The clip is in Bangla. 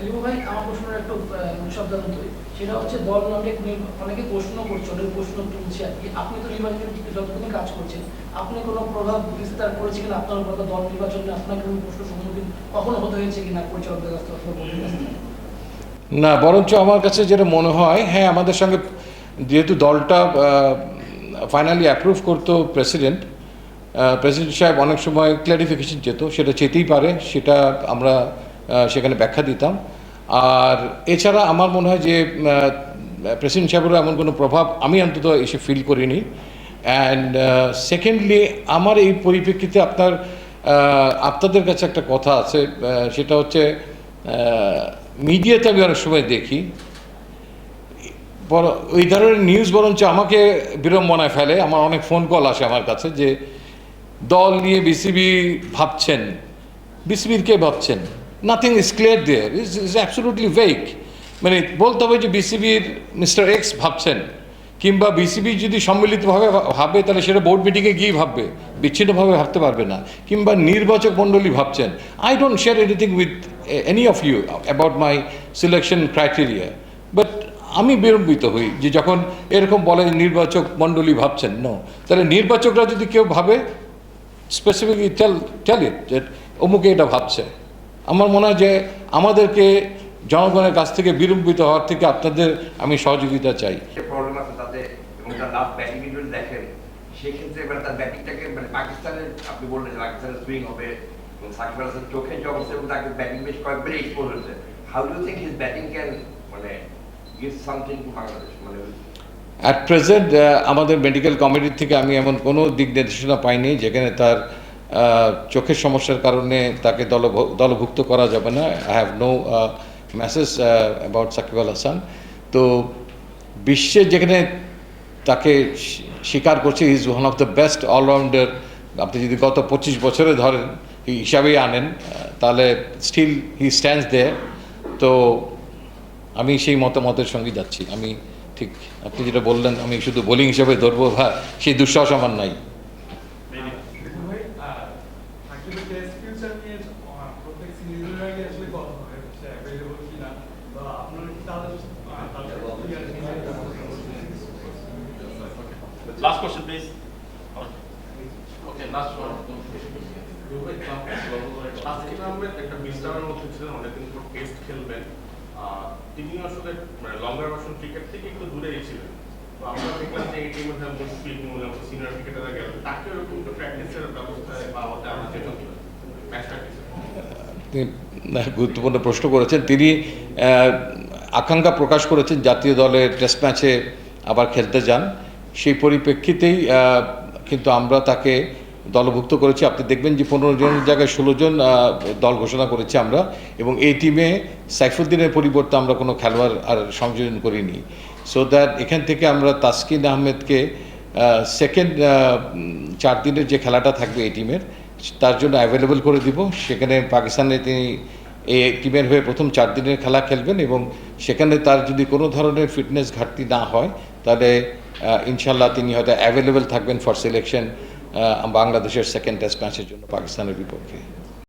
লিবু ভাই, আমার প্রশ্নের একটু শব্দান্তই, সেটা হচ্ছে দল অনেকে প্রশ্ন করছে, অনেক প্রশ্ন তুলছে আর কি। আপনি তো নির্বাচনের যতদিন কাজ করছেন, আপনি কোনো প্রভাব বিস্তার করেছে কিনা আপনার উপর, দল নির্বাচনে আপনাকে কোনো প্রশ্ন সম্মুখীন কখনো হতে হয়েছে কিনা পরিচালকদের কাছ থেকে অথবা বোর্ডের কাছ থেকে? না, বরঞ্চ আমার কাছে যেটা মনে হয়, হ্যাঁ, আমাদের সঙ্গে যেহেতু দলটা ফাইনালি অ্যাপ্রুভ করতো প্রেসিডেন্ট সাহেব অনেক সময় ক্ল্যারিফিকেশন যেত, সেটা চেতেই পারে, সেটা আমরা সেখানে ব্যাখ্যা দিতাম। আর এছাড়া আমার মনে হয় যে প্রেসিডেন্ট সাহেবেরও এমন কোনো প্রভাব আমি অন্তত এসে ফিল করিনি। অ্যান্ড সেকেন্ডলি, আমার এই পরিপ্রেক্ষিতে আপনাদের কাছে একটা কথা আছে, সেটা হচ্ছে মিডিয়াতে আমি অনেক সময় দেখি ওই ধরনের নিউজ বরঞ্চ আমাকে বিড়ম্বনায় ফেলে। আমার অনেক ফোন কল আসে আমার কাছে যে দল নিয়ে বিসিবি ভাবছেন, বিসিবির কে ভাবছেন, nothing is clear there, is absolutely vague. মানে বলতে হবে যে বিসিবির মিস্টার এক্স ভাবছেন, কিংবা বিসিবি যদি সম্মিলিতভাবে ভাবে তাহলে সেটা বোর্ড মিটিংয়ে গিয়ে ভাববে, বিচ্ছিন্নভাবে ভাবতে পারবে না। কিংবা নির্বাচক মণ্ডলী ভাবছেন। I don't share anything with any of you about my selection criteria, but আমি বিড়ম্বিত হই যে যখন এরকম বলে নির্বাচক মণ্ডলী ভাবছেন। নো, তাহলে নির্বাচকরা যদি কেউ ভাবে স্পেসিফিকলি টেল ইট যে অমুকে এটা ভাবছে। আমার মনে হয় যে আমাদেরকে জনগণের কাছ থেকে বিড়ম্বিত হওয়ার থেকে আপনাদের আমি সহযোগিতা চাই। প্রবলেম আছে তাতে, এবং তার লাস্ট ব্যাটিং যদি দেখেন সেক্ষেত্রে মানে তার ব্যাটিংটাকে মানে পাকিস্তানের, আপনি বললেন যে পাকিস্তানের সুইং হবে এবং সাকিব আল হাসানের চোখের যে অবস্থা এবং তাকে ব্যাটিং বেশ কয়েকবার এক্সপোজ হয়েছে। How do you think his batting can মানে গিভ সামথিং টু বাংলাদেশ? মানে অ্যাট প্রেজেন্ট আমাদের মেডিকেল কমিটির থেকে আমি এমন কোনো দিক নির্দেশনা পাইনি যেখানে তার চোখের সমস্যার কারণে তাকে দলভুক্ত করা যাবে না। I have no message about Shakib Al Hasan. তো বিশ্বে যেখানে তাকে স্বীকার করছে is one of the best allrounder, আপনি যদি গত 25 বছরে ধরেন হিসাবেই আনেন, তাহলে স্টিল হি স্ট্যান্ডস দেয়ার। তো আমি সেই মতামতের সঙ্গে যাচ্ছি। আমি ঠিক আপনি যেটা বললেন আমি শুধু বোলিং হিসেবে ধরবো, বা সেই দুঃসাহস আমার নাই। Last question, please. Okay, last one. আজকে আমরা একটা বিশ্রামের মধ্যে ছিলেন, অনেকদিন পর টেস্ট খেলবেন। তিনি আসলে লঙ্গার ভার্সন ক্রিকেট থেকে একটু দূরে ছিলেন। তো আমরা দেখলাম যে এই টিমের সিনিয়র ক্রিকেটাররা গেল, তাকে ওরকম প্র্যাকটিসের ব্যবস্থায় বা আমাদের আমরা যেটা ম্যাচ প্র্যাকটিসে গুরুত্বপূর্ণ প্রশ্ন করেছেন। তিনি আকাঙ্ক্ষা প্রকাশ করেছেন জাতীয় দলের টেস্ট ম্যাচে আবার খেলতে যান। সেই পরিপ্রেক্ষিতেই কিন্তু আমরা তাকে দলভুক্ত করেছি। আপনি দেখবেন যে 15 জনের জায়গায় 16 জন দল ঘোষণা করেছি আমরা, এবং এই টিমে সাইফুদ্দিনের পরিবর্তে আমরা কোনো খেলোয়াড় আর সংযোজন করিনি। সো দ্যাট এখান থেকে আমরা তাসকিন আহমেদকে সেকেন্ড 4 দিনের যে খেলাটা থাকবে এই টিমের, তার জন্য অ্যাভেলেবল করে দিব। সেখানে পাকিস্তানে তিনি এই টিমের হয়ে প্রথম 4 দিনের খেলা খেলবেন, এবং সেখানে তার যদি কোনো ধরনের ফিটনেস ঘাটতি না হয় তাহলে ইনশাল্লাহ তিনি হয়তো অ্যাভেলেবল থাকবেন ফর সিলেকশন বাংলাদেশের সেকেন্ড টেস্ট ম্যাচের জন্য পাকিস্তানের বিপক্ষে।